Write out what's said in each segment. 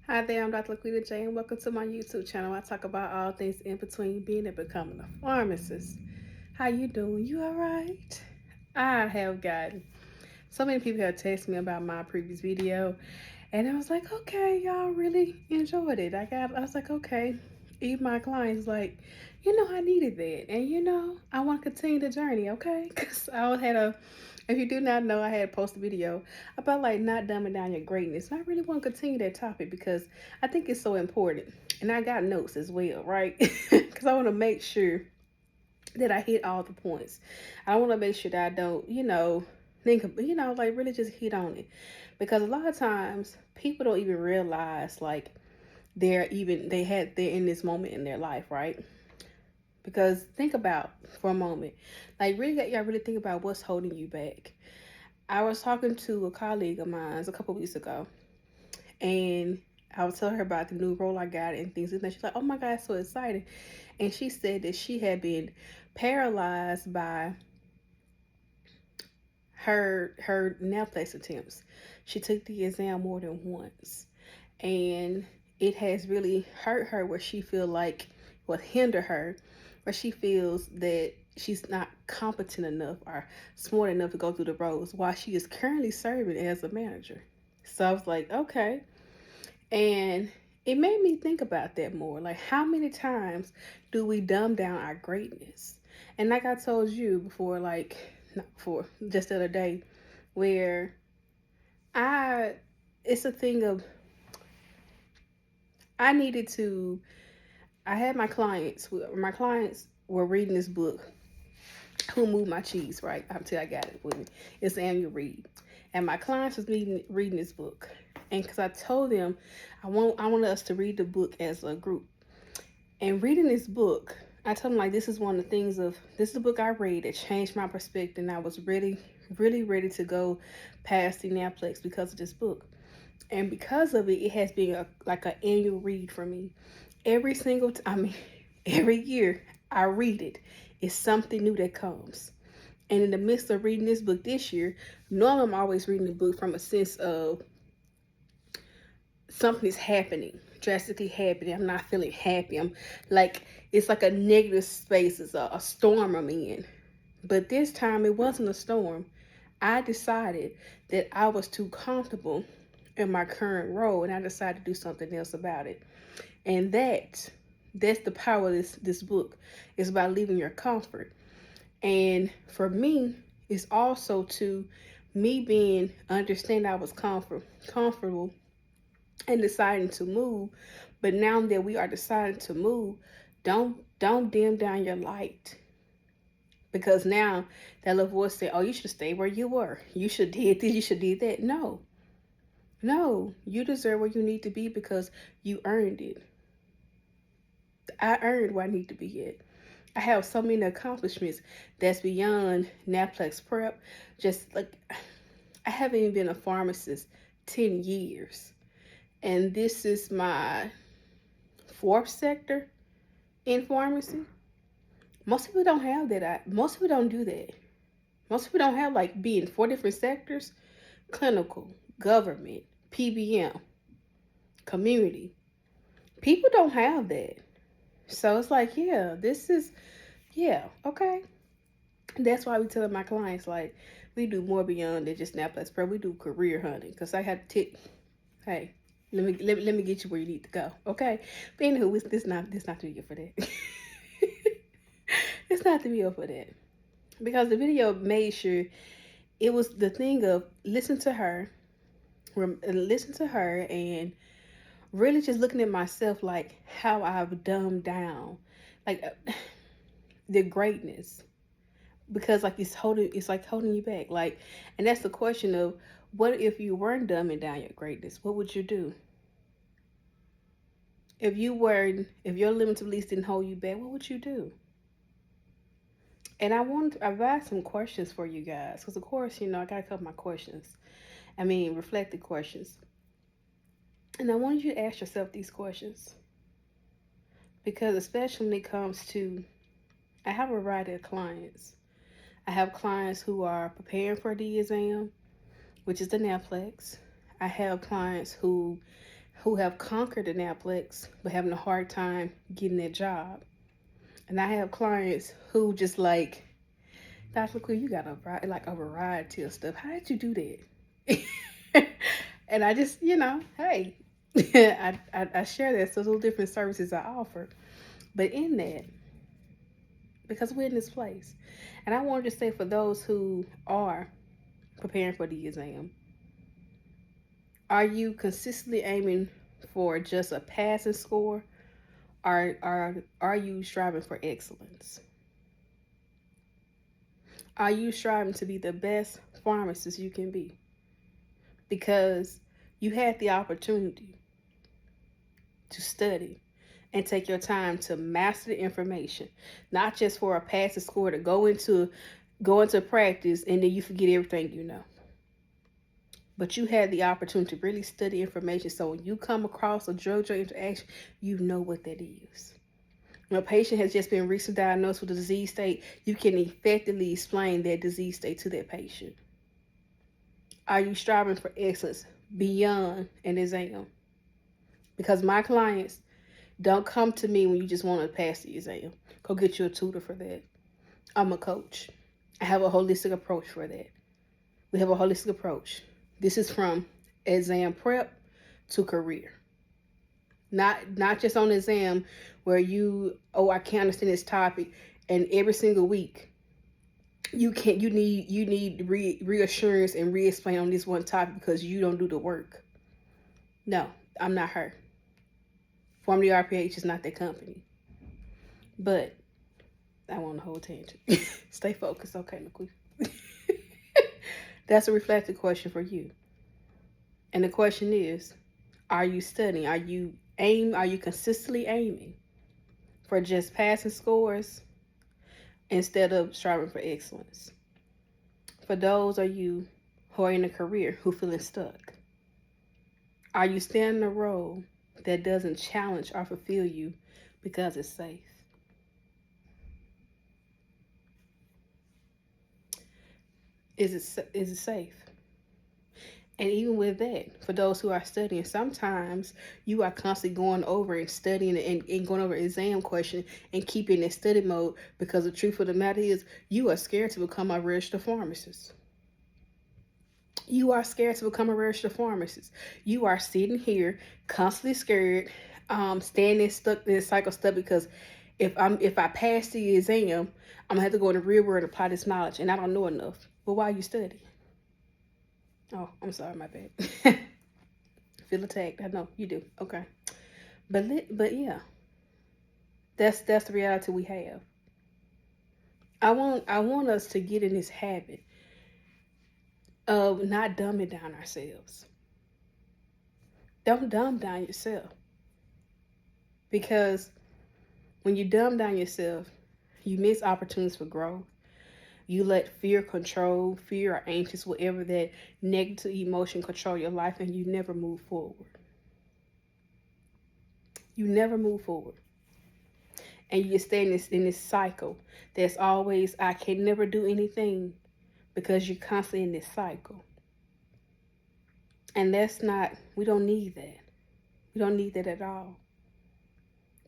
Hi there, I'm Dr. LaQuita J, and welcome to my YouTube channel. I talk about all things in between being and becoming a pharmacist. How you doing? You all right? I have gotten so many people have texted me about my previous video, and I was like, okay, y'all really enjoyed it. I was like, okay. Even my clients like, I needed that, and I want to continue the journey, okay? Because I had a if you do not know, I had posted a video about like not dumbing down your greatness. And I really want to continue that topic because I think it's so important. And I got notes as well, right? Because I want to make sure that I hit all the points. I want to make sure that I don't, think of, like really just hit on it. Because a lot of times people don't even realize like they're in this moment in their life, right? Because think about for a moment, like really, y'all really think about what's holding you back. I was talking to a colleague of mine a couple weeks ago, and I was telling her about the new role I got and things, and she's like, "Oh my God, it's so exciting!" And she said that she had been paralyzed by her Naplex attempts. She took the exam more than once, and it has really hurt her where she feel like will hinder her, where she feels that she's not competent enough or smart enough to go through the roles while she is currently serving as a manager. So I was like, okay. And it made me think about that more. Like, how many times do we dumb down our greatness? And like I told you before, like, not before, just the other day, where I, it's a thing of, I needed to, I had my clients were reading this book, Who Moved My Cheese, right? Until I got it with me. It's annual read. And my clients was reading this book. And because I told them I wanted us to read the book as a group. And reading this book, I told them like this is one of the things of this is a book I read that changed my perspective, and I was really, really ready to go past the Naplex because of this book. And because of it, it has been like an annual read for me. Every single I mean, every year I read it. It's something new that comes. And in the midst of reading this book this year, normally I'm always reading the book from a sense of something is happening, drastically happening. I'm not feeling happy. I'm like, it's like a negative space. It's a storm I'm in. But this time it wasn't a storm. I decided that I was too comfortable in my current role, and I decided to do something else about it. And that's the power of this book. It's about leaving your comfort. And for me, it's also to me being understand I was comfortable and deciding to move. But now that we are deciding to move, don't dim down your light. Because now that little voice said, "Oh, you should stay where you were. You should did this. You should did that." No, no, you deserve where you need to be because you earned it. I earned where I need to be at. I have so many accomplishments that's beyond Naplex prep. Just like I haven't even been a pharmacist 10 years. And this is my fourth sector in pharmacy. Most people don't have that. Most people don't do that. Most people don't have like being four different sectors: clinical, government, PBM, community. People don't have that. So it's like, yeah, this is, yeah, okay. That's why we tell my clients like we do more beyond than just Naplex Pro. We do career hunting because I had to tick. Hey, let me get you where you need to go. Okay. But anywho, this not the video for that. It's not the video for that. Because the video made sure it was the thing of listen to her and really just looking at myself like how I've dumbed down like the greatness, because like it's like holding you back, like, and that's the question of what if you weren't dumbing down your greatness, what would you do? If your limited beliefs didn't hold you back, what would you do? And I've asked some questions for you guys because of course I gotta cover my questions, I mean reflective questions. And I wanted you to ask yourself these questions because, especially when it comes to, I have a variety of clients. I have clients who are preparing for the exam, which is the Naplex. I have clients who who have conquered the Naplex but having a hard time getting that job. And I have clients who just like, Dr. LaQuita, you got a variety of stuff. How did you do that? And I just, hey, I share that. So those different services I offer. But in that, because we're in this place, and I wanted to say for those who are preparing for the exam, are you consistently aiming for just a passing score? Are you striving for excellence? Are you striving to be the best pharmacist you can be? Because you had the opportunity to study and take your time to master the information, not just for a passing score to go into practice and then you forget everything you know. But you had the opportunity to really study information so when you come across a drug-drug interaction, you know what that is. When a patient has just been recently diagnosed with a disease state, you can effectively explain that disease state to that patient. Are you striving for excellence beyond an exam? Because my clients don't come to me when you just want to pass the exam. Go get you a tutor for that. I'm a coach. I have a holistic approach for that. We have a holistic approach. This is from exam prep to career. Not just on the exam where I can't understand this topic, and every single week you need reassurance and re-explain on this one topic because you don't do the work. No, I'm not her. Formerly RPH is not that company. But I want a whole tangent. Stay focused, okay, LaQuita. That's a reflective question for you. And the question is, are you studying? Are you consistently aiming for just passing scores instead of striving for excellence? For those of you who are in a career who feeling stuck, are you staying in a role that doesn't challenge or fulfill you because it's safe? Is it safe? And even with that, for those who are studying, sometimes you are constantly going over and studying and going over exam questions and keeping in study mode because the truth of the matter is you are scared to become a registered pharmacist. You are scared to become a registered pharmacist. You are sitting here constantly scared, standing stuck in this cycle stuck because if I pass the exam, I'm gonna have to go in the real world and apply this knowledge, and I don't know enough. But why you study? Oh, I'm sorry, my bad. Feel attacked. I know you do. Okay, but yeah, that's the reality we have. I want us to get in this habit of not dumbing down ourselves. Don't dumb down yourself, because when you dumb down yourself, you miss opportunities for growth. You let fear or anxious, whatever that negative emotion control your life, and you never move forward. You never move forward. And you stay in this cycle that's always, I can never do anything, because you're constantly in this cycle. And we don't need that. We don't need that at all.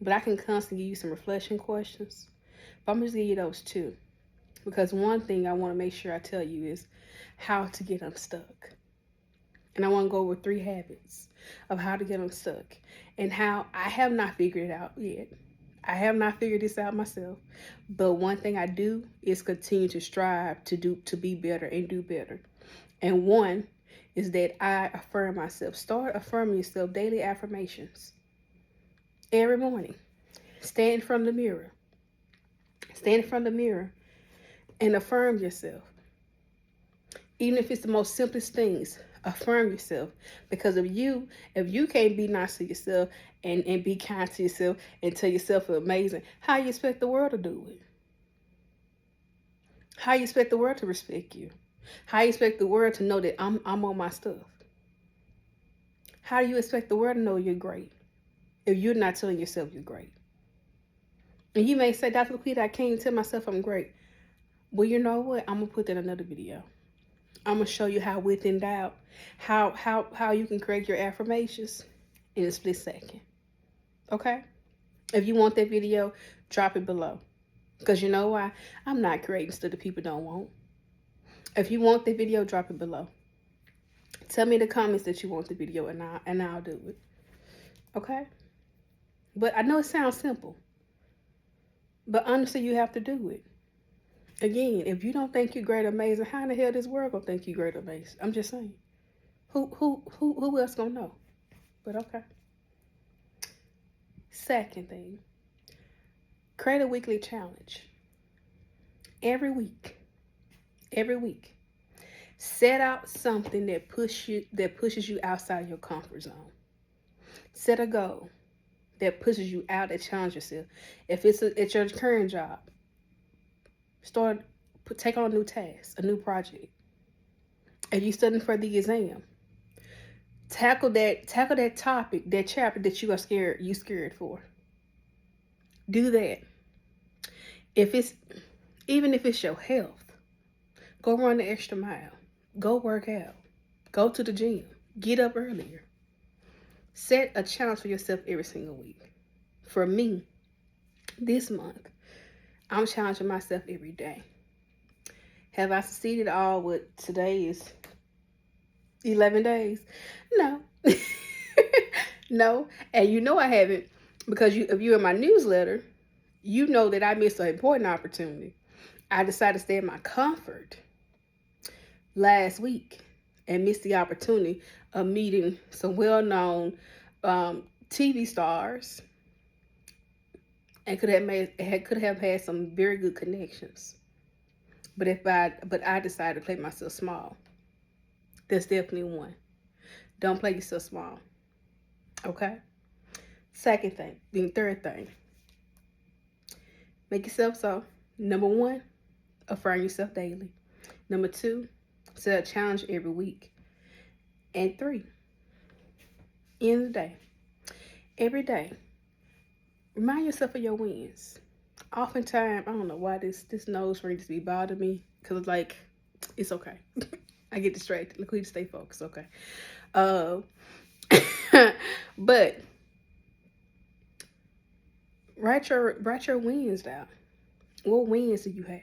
But I can constantly give you some reflection questions. But I'm just give you those two. Because one thing I want to make sure I tell you is how to get unstuck. And I want to go over 3 habits of how to get unstuck. And how I have not figured it out yet. I have not figured this out myself. But one thing I do is continue to strive to be better and do better. And one is that I affirm myself. Start affirming yourself, daily affirmations. Every morning. Stand in front of the mirror. Stand in front of the mirror and affirm yourself. Even if it's the most simplest things, affirm yourself. Because if you can't be nice to yourself and be kind to yourself and tell yourself you're amazing, how you expect the world to do it? How you expect the world to respect you? How you expect the world to know that I'm on my stuff? How do you expect the world to know you're great if you're not telling yourself you're great? And you may say, Dr. LaQuita, I can't even tell myself I'm great. Well, you know what? I'm going to put that in another video. I'm going to show you how within doubt, how you can create your affirmations in a split second. Okay? If you want that video, drop it below. Because you know why? I'm not creating stuff that people don't want. If you want the video, drop it below. Tell me in the comments that you want the video, and I'll do it. Okay? But I know it sounds simple. But honestly, you have to do it. Again, if you don't think you're great or amazing, how in the hell this world gonna think you great or amazing? I'm just saying. Who else gonna know? But okay. Second thing, create a weekly challenge. Every week. Set out something that pushes you outside your comfort zone. Set a goal that pushes you out, that challenges yourself. If it's at your current job, take on a new task, a new project. If you're studying for the exam, tackle that topic, that chapter that you scared for. Do that. Even if it's your health, go run the extra mile. Go work out. Go to the gym. Get up earlier. Set a challenge for yourself every single week. For me, this month, I'm challenging myself every day. Have I succeeded all what today is 11 days? No. No. And you know I haven't, because if you're in my newsletter, you know that I missed an important opportunity. I decided to stay in my comfort last week and missed the opportunity of meeting some well-known TV stars, and could have had some very good connections. But I decided to play myself small. That's definitely one. Don't play yourself small. Okay? Third thing. Make yourself so. Number 1, affirm yourself daily. Number 2, set a challenge every week. And 3, end of the day, every day, remind yourself of your wins. Oftentimes, I don't know why this nose ring just be bothering me, because like, it's okay. I get distracted. LaQuita, stay focused, okay? But write your wins down. What wins do you have?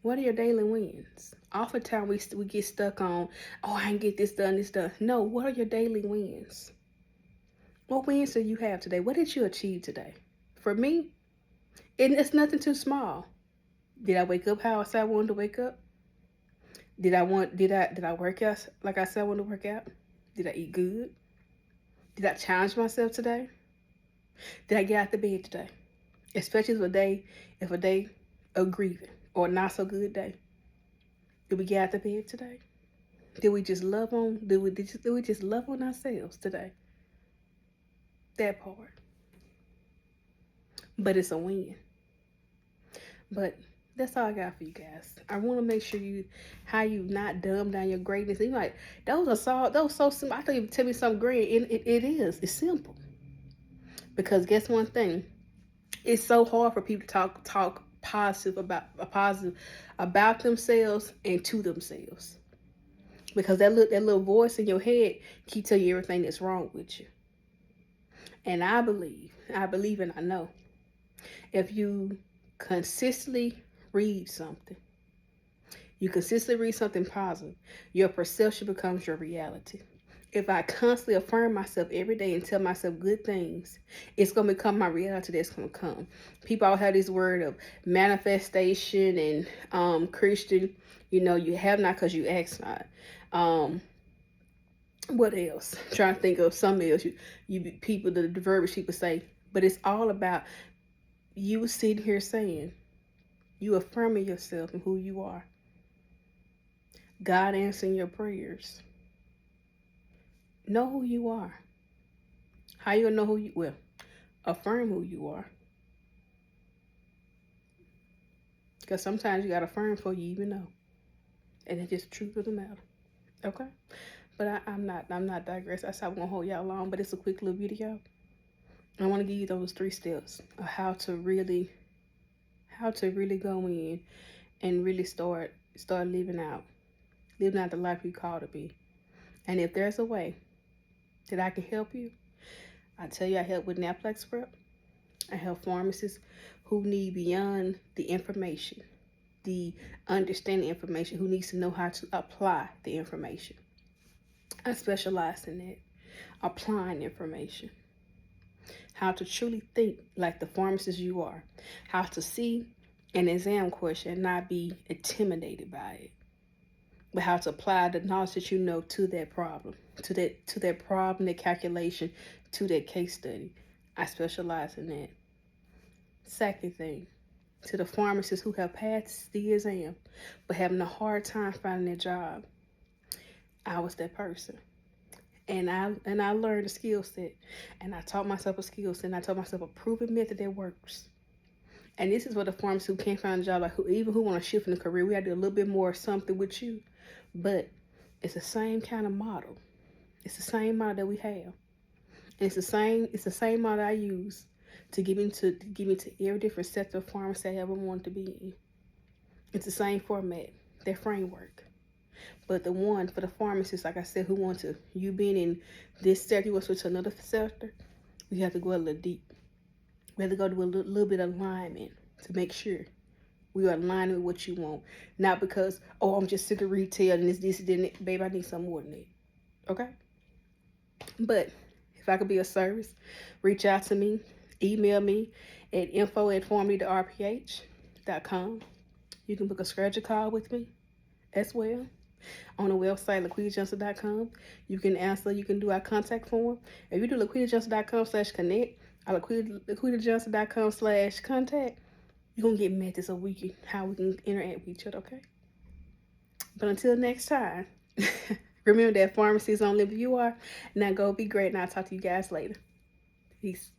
What are your daily wins? Oftentimes we get stuck on, oh, I didn't get this done. No, what are your daily wins? What wins do you have today? What did you achieve today? For me, it's nothing too small. Did I wake up how I said I wanted to wake up? Did I work out like I said I wanted to work out? Did I eat good? Did I challenge myself today? Did I get out the bed today? Especially if a day of grieving or a not so good day. Did we get out the bed today? Did we just love on? Did we just love on ourselves today? That part. But it's a win. But that's all I got for you guys. I want to make sure you not dumb down your greatness. You like, that was so simple. I thought you would tell me something great, and it is. It's simple. Because guess one thing, it's so hard for people to talk positive about themselves and to themselves. Because that little voice in your head keep telling you everything that's wrong with you. And I believe and I know, if you consistently read something positive, your perception becomes your reality. If I constantly affirm myself every day and tell myself good things, it's going to become my reality that's going to come. People all have this word of manifestation and Christian, you have not because you ask not. What else? I'm trying to think of some else. The verbiage people say, but it's all about you sitting here saying, you affirming yourself and who you are. God answering your prayers. Know who you are. How you gonna know who you? Well, affirm who you are. Because sometimes you gotta affirm before you even know, and it's just the truth of the matter. Okay, but I'm not digressing. I said I'm gonna hold y'all long, but it's a quick little video. I want to give you those 3 steps of how to really go in and really start living out the life you call to be. And if there's a way that I can help you. I tell you, I help with Naplex prep. I help pharmacists who need beyond the information, the understanding information, who needs to know how to apply the information. I specialize in that, applying information, how to truly think like the pharmacist you are, how to see an exam question and not be intimidated by it, but how to apply the knowledge that you know to that problem, to that problem, that calculation, to that case study. I specialize in that. Second thing, to the pharmacists who have passed the exam but having a hard time finding a job, I was that person. And I learned a skill set, and I taught myself a skill set, and I taught myself a proven method that works. And this is what the pharmacists who can't find a job, like who want to shift in the career, we got to do a little bit more something with you. But it's the same kind of model. It's the same model that we have. And it's the same model I use to give me to every different sector of pharmacy I ever wanted to be in. It's the same format, their framework. But the one for the pharmacists, like I said, who want to, you being in this sector, you want to switch to another sector, we have to go a little deep. We have to go to a little bit of alignment to make sure we are aligning with what you want. Not because, oh, I'm just sick of retail and this, and that. Babe, I need something more than that. Okay? But if I could be of service, reach out to me, email me at info@pharmacy.rph.com. You can book a schedule call with me as well on the website, LaQuitaJohnson.com. You can answer, you can do our contact form. If you do LaQuitaJohnson.com/connect or LaQuitaJohnson.com/contact, you're going to get methods of how we can interact with each other, okay? But until next time, remember that pharmacy is only if you are. Now go be great, and I'll talk to you guys later. Peace.